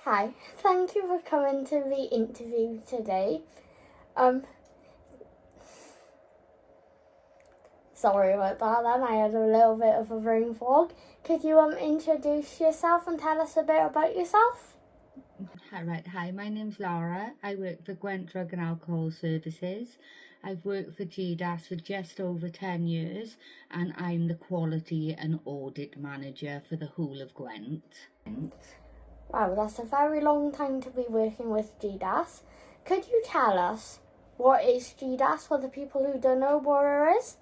Hi, thank you for coming to the interview today. Sorry about that then, I had a little bit of a brain fog. Could you introduce yourself and tell us a bit about yourself? Hi, my name's Laura. I work for Gwent Drug and Alcohol Services. I've worked for GDAS for just over 10 years and I'm the Quality and Audit Manager for the whole of Gwent. Wow, that's a very long time to be working with GDAS. Could you tell us what is GDAS for the people who don't know what it is?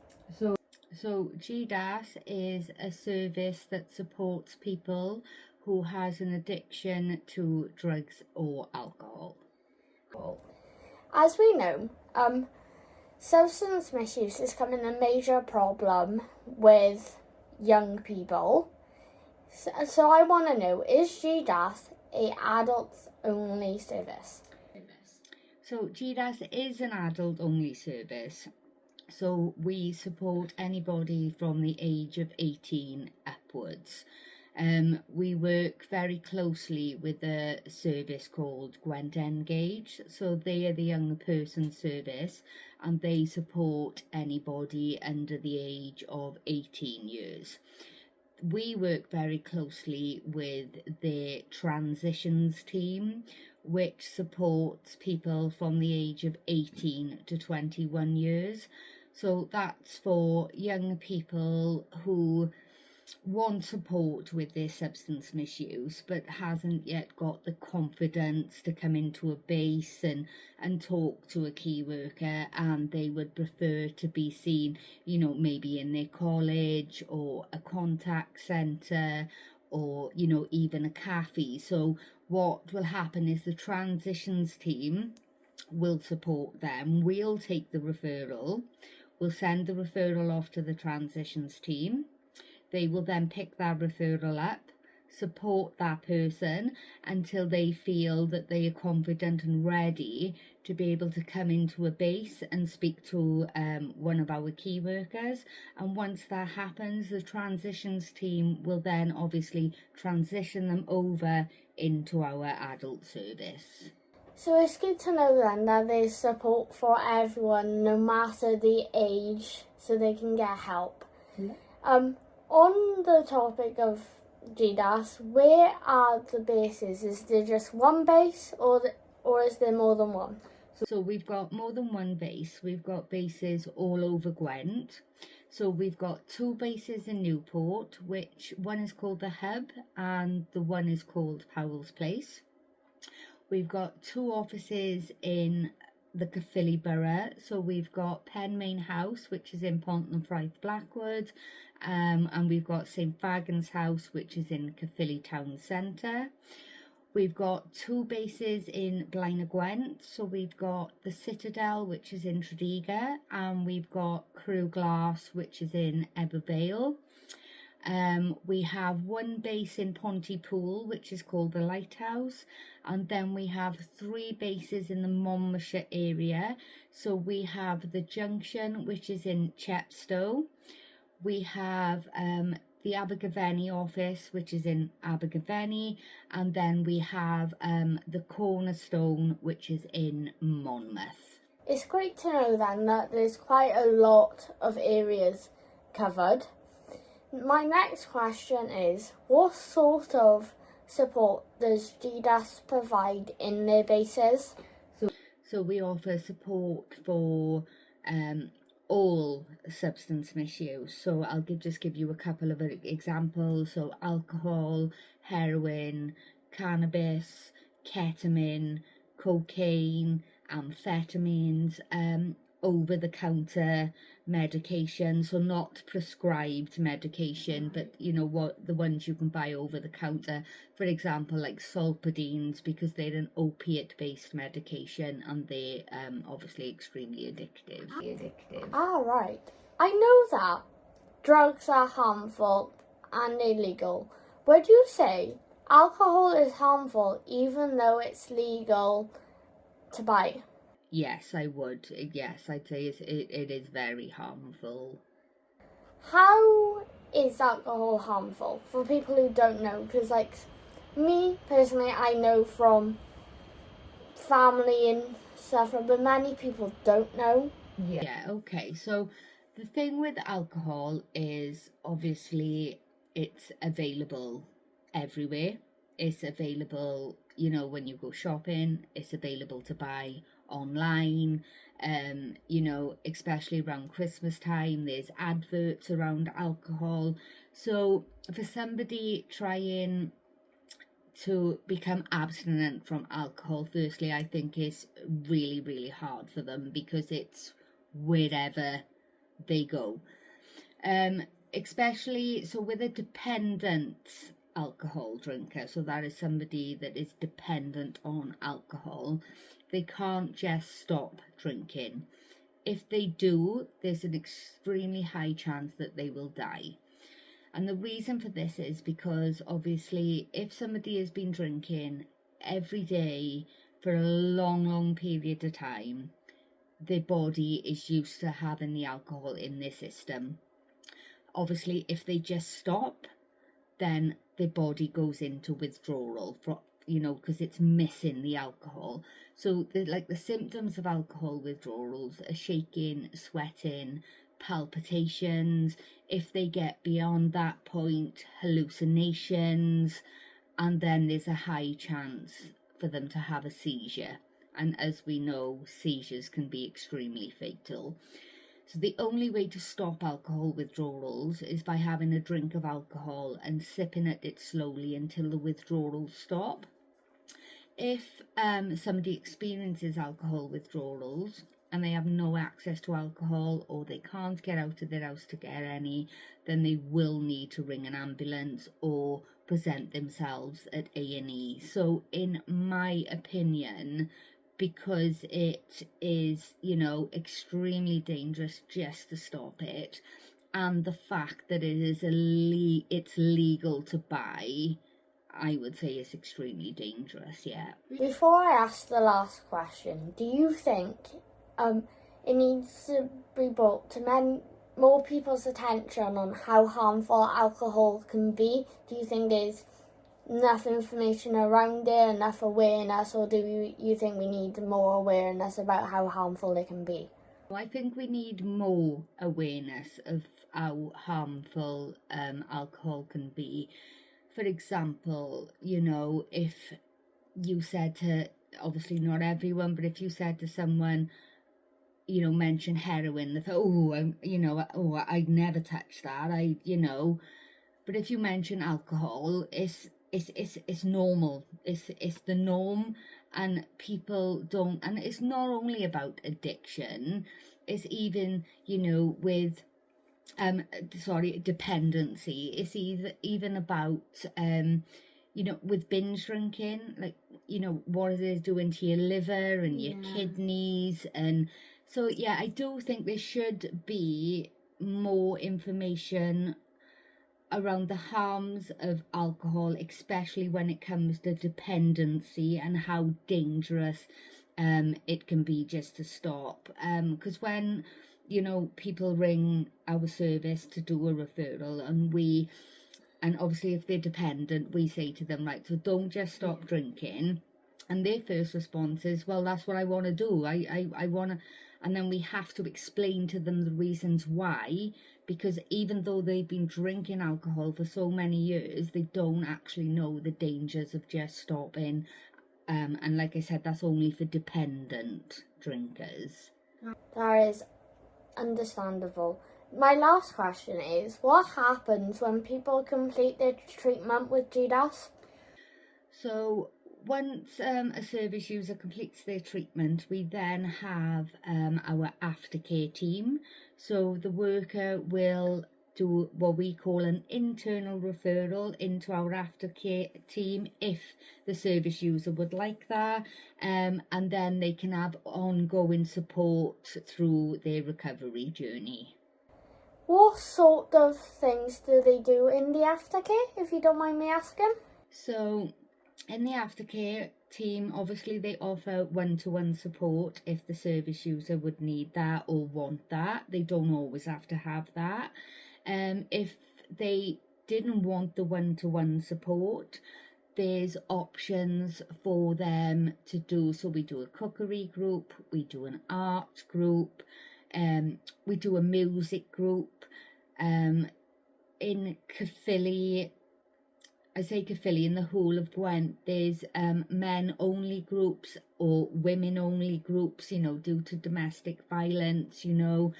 So GDAS is a service that supports people who has an addiction to drugs or alcohol. As we know, substance misuse is becoming a major problem with young people. So I want to know, is GDAS an adults-only service? So GDAS is an adult-only service. So we support anybody from the age of 18 upwards. We work very closely with a service called Gwent Engage. So they are the young person service and they support anybody under the age of 18 years. We work very closely with the transitions team, which supports people from the age of 18 to 21 years. So that's for young people who want support with their substance misuse but hasn't yet got the confidence to come into a base and talk to a key worker, and they would prefer to be seen, maybe in their college or a contact centre or, even a cafe. So what will happen is the transitions team will support them. We'll take the referral. We'll send the referral off to the transitions team. They will then pick that referral up, support that person until they feel that they are confident and ready to be able to come into a base and speak to one of our key workers. And once that happens, the transitions team will then obviously transition them over into our adult service. So it's good to know then that there's support for everyone, no matter the age, so they can get help. Yeah. On the topic of GDAS, where are the bases? Is there just one base or is there more than one? So we've got more than one base. We've got bases all over Gwent. So we've got two bases in Newport, which one is called the Hub and the one is called Powell's Place. We've got two offices in the Caerphilly Borough. So we've got Penmain House, which is in Pontefraith Blackwood, and we've got St Fagans House, which is in Caerphilly Town Centre. We've got two bases in Blaen y Gwent. So we've got the Citadel, which is in Tredegar, and we've got Crew Glass, which is in Ebervale. We have one base in Pontypool, which is called the Lighthouse, and then we have three bases in the Monmouthshire area. So we have the Junction, which is in Chepstow. We have the Abergavenny office, which is in Abergavenny, and then we have the Cornerstone, which is in Monmouth. It's great to know then that there's quite a lot of areas covered. My next question is, what sort of support does GDAS provide in their bases? So we offer support for all substance misuse. So I'll just give you a couple of examples. So alcohol, heroin, cannabis, ketamine, cocaine, amphetamines, over-the-counter medication, so not prescribed medication, but what the ones you can buy over the counter, for example, like solpadines, because they're an opiate-based medication and they're obviously extremely addictive. Right. I know that drugs are harmful and illegal. Would you say alcohol is harmful even though it's legal to buy? Yes, I would. Yes, I'd say it is very harmful. How is alcohol harmful for people who don't know? Because Me personally, I know from family and stuff, but many people don't know. Yeah, okay. So the thing with alcohol is obviously it's available everywhere. It's available, when you go shopping, it's available to buy online. Especially around Christmas time, there's adverts around alcohol. So for somebody trying to become abstinent from alcohol, firstly, I think is really, really hard for them because it's wherever they go. Especially so with a dependent alcohol drinker, so that is somebody that is dependent on alcohol, they can't just stop drinking. If they do, there's an extremely high chance that they will die. And the reason for this is because obviously, if somebody has been drinking every day for a long, long period of time, their body is used to having the alcohol in their system. Obviously, if they just stop, then their body goes into withdrawal because it's missing the alcohol. So the symptoms of alcohol withdrawals are shaking, sweating, palpitations. If they get beyond that point, hallucinations, and then there's a high chance for them to have a seizure. And as we know, seizures can be extremely fatal. So the only way to stop alcohol withdrawals is by having a drink of alcohol and sipping at it slowly until the withdrawals stop. If somebody experiences alcohol withdrawals and they have no access to alcohol, or they can't get out of their house to get any, then they will need to ring an ambulance or present themselves at A&E. So in my opinion, because it is, extremely dangerous just to stop it, and the fact that it is it's legal to buy, I would say it's extremely dangerous, yeah. Before I ask the last question, do you think it needs to be brought to more people's attention on how harmful alcohol can be? Do you think there's enough information around it, enough awareness, or do you think we need more awareness about how harmful it can be? I think we need more awareness of how harmful alcohol can be. For example, if you said to, obviously not everyone, but if you said to someone, mention heroin, they thought, I'd never touch that. But if you mention alcohol, it's normal. It's the norm, and people don't. And it's not only about addiction. It's even with dependency. It's even about with binge drinking, like what it is doing to your liver and your kidneys. And so yeah, I do think there should be more information around the harms of alcohol, especially when it comes to dependency and how dangerous it can be just to stop. Because when people ring our service to do a referral, and obviously if they're dependent, we say to them, right, so don't just stop drinking. And their first response is, well, that's what I want to do. I want to. And then we have to explain to them the reasons why, because even though they've been drinking alcohol for so many years, they don't actually know the dangers of just stopping. And like I said, that's only for dependent drinkers. That is understandable. My last question is, what happens when people complete their treatment with GDAS? So once a service user completes their treatment, we then have our aftercare team. So the worker will do what we call an internal referral into our aftercare team if the service user would like that, and then they can have ongoing support through their recovery journey. What sort of things do they do in the aftercare, if you don't mind me asking? So in the aftercare team, obviously they offer one-to-one support if the service user would need that or want that. They don't always have to have that. If they didn't want the one-to-one support, there's options for them to do. So we do a cookery group, we do an art group, we do a music group. In Caerphilly, I say Caerphilly, in the whole of Gwent, there's men only groups or women only groups, you know, due to domestic violence, you know.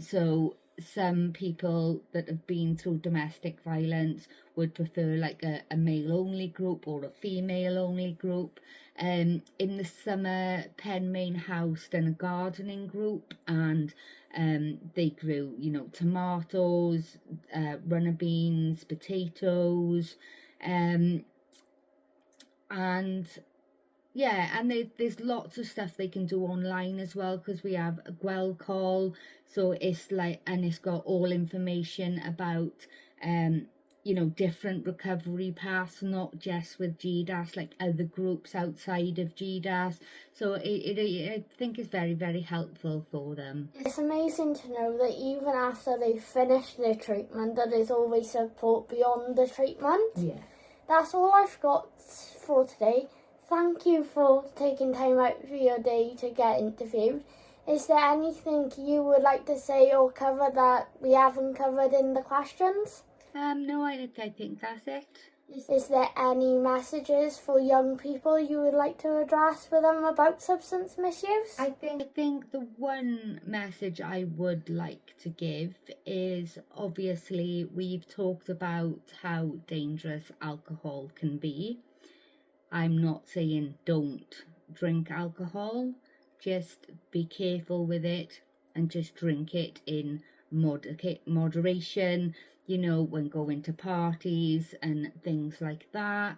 So some people that have been through domestic violence would prefer like a male only group or a female only group. In the summer, Penmain House done a gardening group, and they grew, you know, tomatoes, runner beans, potatoes, and yeah, and there's lots of stuff they can do online as well, because we have a Gwell call, so it's like, and it's got all information about you know, different recovery paths, not just with GDAS, like other groups outside of GDAS. So I think it's very, very helpful for them. It's amazing to know that even after they finish their treatment, that there's always support beyond the treatment. Yeah. That's all I've got for today. Thank you for taking time out of your day to get interviewed. Is there anything you would like to say or cover that we haven't covered in the questions? No, I think that's it. Is there any messages for young people you would like to address with them about substance misuse? I think the one message I would like to give is, obviously we've talked about how dangerous alcohol can be. I'm not saying don't drink alcohol, just be careful with it and just drink it in moderation, you know, when going to parties and things like that.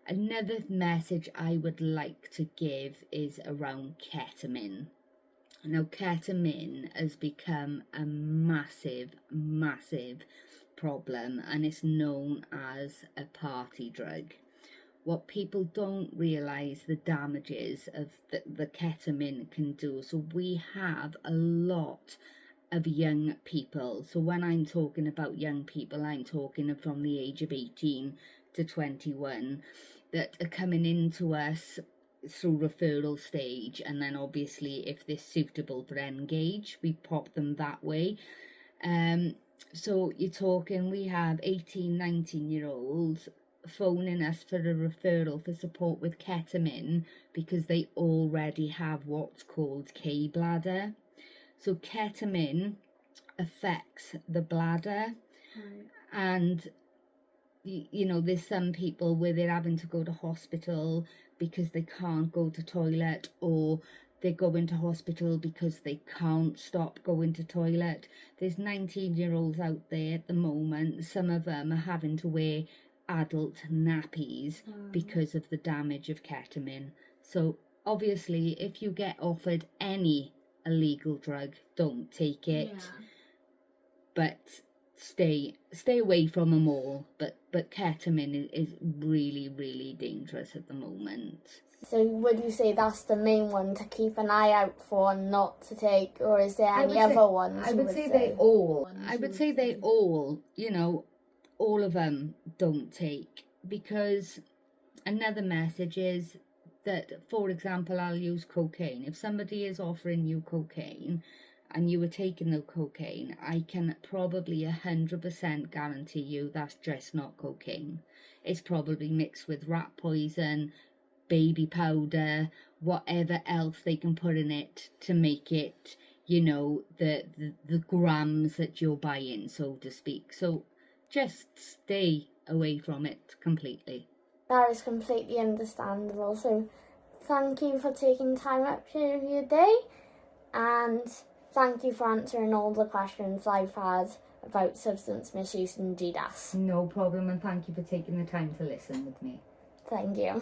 Another message I would like to give is around ketamine. Now, ketamine has become a massive, massive problem, and it's known as a party drug. What people don't realise the damages of the ketamine can do. So we have a lot of young people. So when I'm talking about young people, I'm talking from the age of 18 to 21 that are coming into us through referral stage, and then obviously if they're suitable for Engage, we pop them that way. So you're talking, we have 18, 19-year-olds phoning us for a referral for support with ketamine because they already have what's called K-bladder. So ketamine affects the bladder, right. And you know, there's some people where they're having to go to hospital because they can't go to toilet, or they go into hospital because they can't stop going to toilet. There's 19-year-olds out there at the moment, some of them are having to wear adult nappies because of the damage of ketamine. So obviously if you get offered any illegal drug, don't take it. Yeah. But stay away from them all. But ketamine is really, really dangerous at the moment. So would you say that's the main one to keep an eye out for and not to take, or is there any other ones? I would say they all. I would say they all, you know, all of them don't take, because another message is that, for example, I'll use cocaine. If somebody is offering you cocaine and you were taking the cocaine, I can probably 100% guarantee you that's just not cocaine. It's probably mixed with rat poison, baby powder, whatever else they can put in it to make it, you know, the grams that you're buying, so to speak. So just stay away from it completely. That is completely understandable. So thank you for taking time out of your day, and thank you for answering all the questions I've had about substance misuse and GDAS. No problem, and thank you for taking the time to listen with me. Thank you.